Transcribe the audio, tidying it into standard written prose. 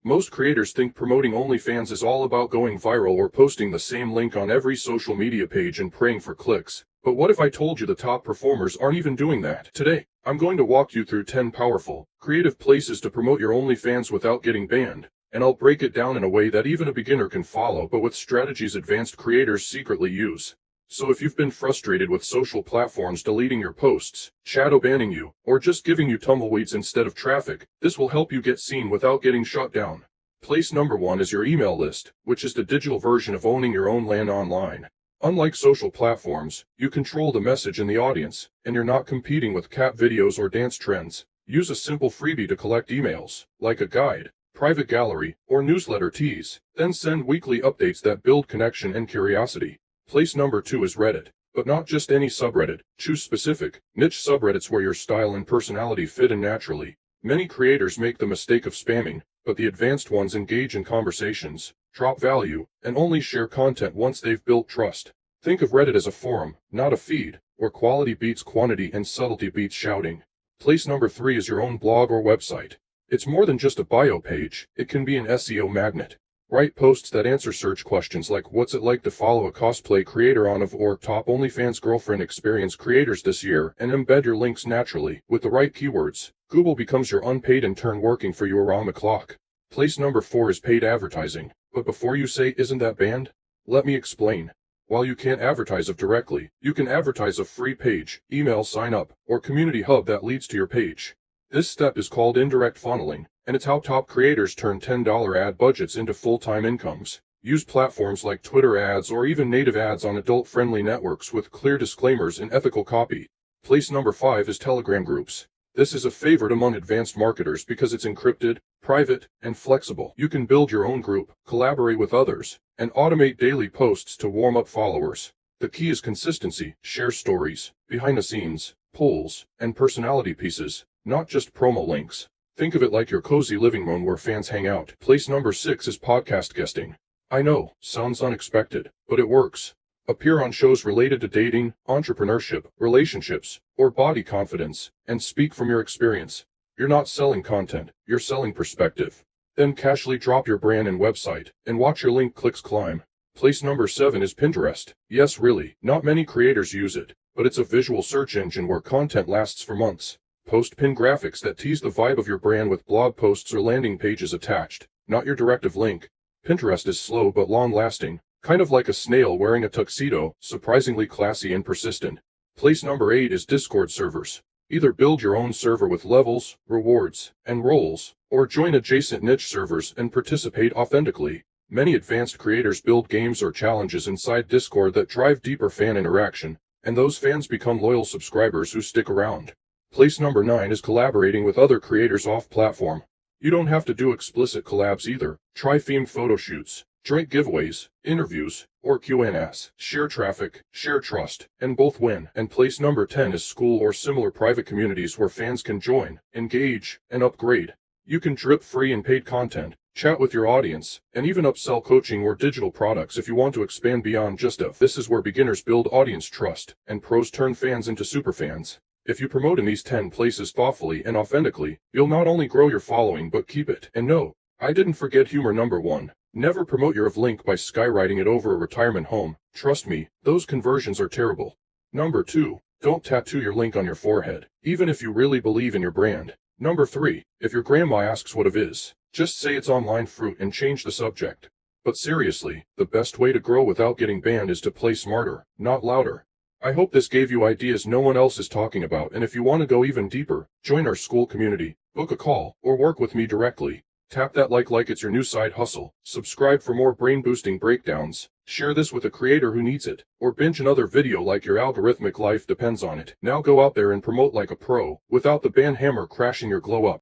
Most creators think promoting OnlyFans is all about going viral or posting the same link on every social media page and praying for clicks. But what if I told you the top performers aren't even doing that? Today, I'm going to walk you through 10 powerful, creative places to promote your OnlyFans without getting banned. And I'll break it down in a way that even a beginner can follow, but with strategies advanced creators secretly use. So if you've been frustrated with social platforms deleting your posts, shadow banning you, or just giving you tumbleweeds instead of traffic, this will help you get seen without getting shut down. Place number 1 is your email list, which is the digital version of owning your own land online. Unlike social platforms, you control the message and the audience, and you're not competing with cat videos or dance trends. Use a simple freebie to collect emails, like a guide, private gallery, or newsletter tease, then send weekly updates that build connection and curiosity. Place number 2 is Reddit, but not just any subreddit. Choose specific, niche subreddits where your style and personality fit in naturally. Many creators make the mistake of spamming, but the advanced ones engage in conversations, drop value, and only share content once they've built trust. Think of Reddit as a forum, not a feed, where quality beats quantity and subtlety beats shouting. Place number 3 is your own blog or website. It's more than just a bio page, it can be an SEO magnet. Write posts that answer search questions like what's it like to follow a cosplay creator on or top OnlyFans girlfriend experience creators this year, and embed your links naturally. With the right keywords, Google becomes your unpaid intern working for you around the clock. Place number 4 is paid advertising. But before you say, isn't that banned? Let me explain. While you can't advertise directly, you can advertise a free page, email sign up, or community hub that leads to your page. This step is called indirect funneling, and it's how top creators turn $10 ad budgets into full-time incomes. Use platforms like Twitter ads or even native ads on adult-friendly networks with clear disclaimers and ethical copy. Place number 5 is Telegram groups. This is a favorite among advanced marketers because it's encrypted, private, and flexible. You can build your own group, collaborate with others, and automate daily posts to warm up followers. The key is consistency. Share stories, behind the scenes, polls, and personality pieces, not just promo links. Think of it like your cozy living room where fans hang out. Place number 6 is podcast guesting. I know, sounds unexpected, but it works. Appear on shows related to dating, entrepreneurship, relationships, or body confidence, and speak from your experience. You're not selling content, you're selling perspective. Then casually drop your brand and website, and watch your link clicks climb. Place number 7 is Pinterest. Yes, really, not many creators use it, but it's a visual search engine where content lasts for months. Post pin graphics that tease the vibe of your brand with blog posts or landing pages attached, not your directive link. Pinterest is slow but long-lasting, kind of like a snail wearing a tuxedo, surprisingly classy and persistent. Place number 8 is Discord servers. Either build your own server with levels, rewards, and roles, or join adjacent niche servers and participate authentically. Many advanced creators build games or challenges inside Discord that drive deeper fan interaction, and those fans become loyal subscribers who stick around. Place number 9 is collaborating with other creators off-platform. You don't have to do explicit collabs either. Try themed photo shoots, joint giveaways, interviews, or Q&As. Share traffic, share trust, and both win. And place number 10 is school or similar private communities where fans can join, engage, and upgrade. You can drip free and paid content, chat with your audience, and even upsell coaching or digital products if you want to expand beyond just a. This is where beginners build audience trust, and pros turn fans into superfans. If you promote in these 10 places thoughtfully and authentically, you'll not only grow your following but keep it. And no, I didn't forget humor number 1. Never promote your link by skywriting it over a retirement home. Trust me, those conversions are terrible. Number 2. Don't tattoo your link on your forehead, even if you really believe in your brand. Number 3. If your grandma asks what it is, just say it's online fruit and change the subject. But seriously, the best way to grow without getting banned is to play smarter, not louder. I hope this gave you ideas no one else is talking about, and if you want to go even deeper, join our school community, book a call, or work with me directly. Tap that like it's your new side hustle, subscribe for more brain-boosting breakdowns, share this with a creator who needs it, or binge another video like your algorithmic life depends on it. Now go out there and promote like a pro, without the ban hammer crashing your glow up.